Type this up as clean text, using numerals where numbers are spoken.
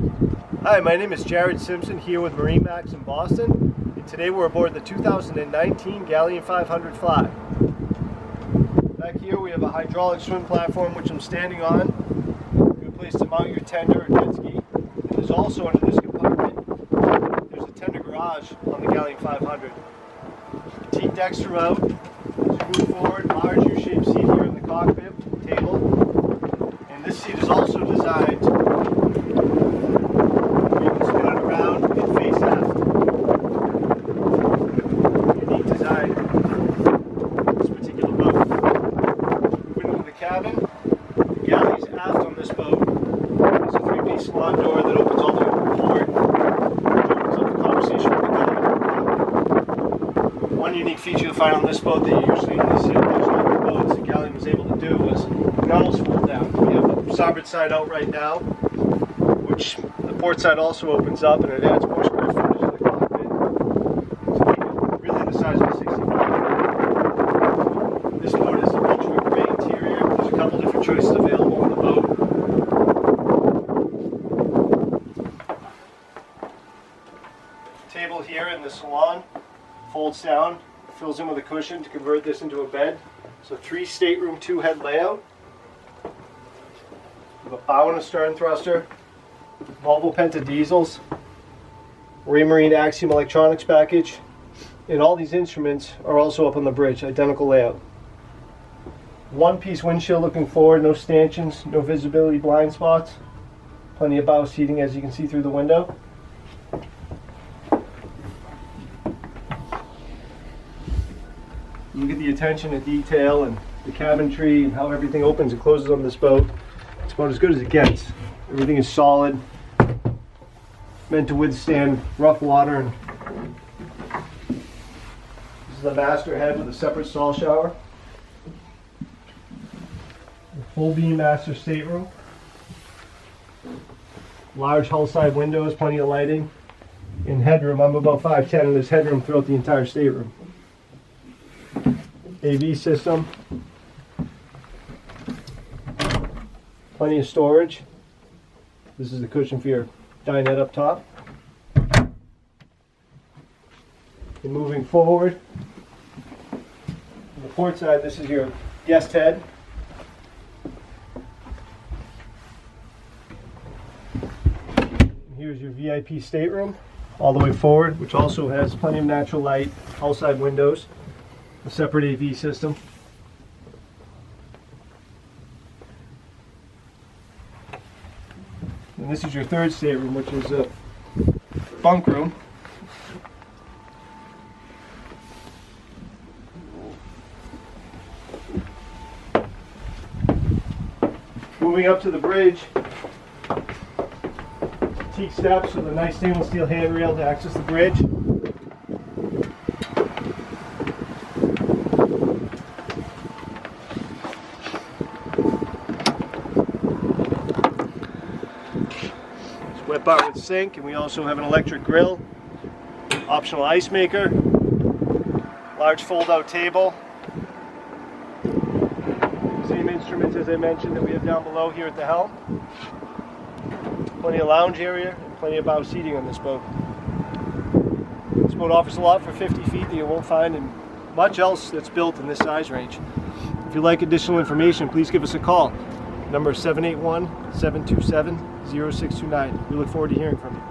Hi, my name is Jared Simpson here with MarineMax in Boston, and today we're aboard the 2019 Galeon 500 Fly. Back here we have a hydraulic swim platform which I'm standing on. Good place to mount your tender or jet ski. And there's also under this compartment, there's a tender garage on the Galeon 500. Teak decks throughout. As you move forward, large U-shaped seat here in the cockpit table. And this seat is also designed cabin. The galley's aft on this boat. There's a three-piece salon door that opens all the way forward. Which opens up the conversation with the galley. One unique feature you'll find on this boat that you usually only see on most other boats the Galeon was able to do was the gunnels fold down. We have the starboard side out right now, which the port side also opens up, and it adds more square footage to the cockpit to make it really the size of a 65. This boat is an ultra gray interior. There's a couple different choices available on the boat. Table here in the salon folds down, fills in with a cushion to convert this into a bed. So 3 stateroom 2-head layout. We have a bow and a stern thruster, Volvo Penta diesels, Raymarine Axiom electronics package, and all these instruments are also up on the bridge, identical layout. One-piece windshield looking forward, no stanchions, no visibility blind spots. Plenty of bow seating as you can see through the window. Look at the attention to detail and the cabinetry and how everything opens and closes on this boat. It's about as good as it gets. Everything is solid, meant to withstand rough water. And this is the master head with a separate stall shower. Full beam master stateroom. Large hull side windows, plenty of lighting. And headroom, I'm about 5'10", and there's headroom throughout the entire stateroom. AV system. Plenty of storage. This is the cushion for your dinette up top. And moving forward, on the port side, this is your guest head. Here's your VIP stateroom all the way forward, which also has plenty of natural light, outside windows, a separate AV system. And this is your third stateroom, which is a bunk room. Moving up to the bridge, teak steps with a nice stainless steel handrail to access the bridge. It's wet bar with sink, and we also have an electric grill, optional ice maker, large fold-out table. Same instruments as I mentioned that we have down below here at the helm. Plenty of lounge area and plenty of bow seating on this boat. This boat offers a lot for 50 feet that you won't find in much else that's built in this size range. If you'd like additional information, please give us a call. Number is 781-727-0629. We look forward to hearing from you.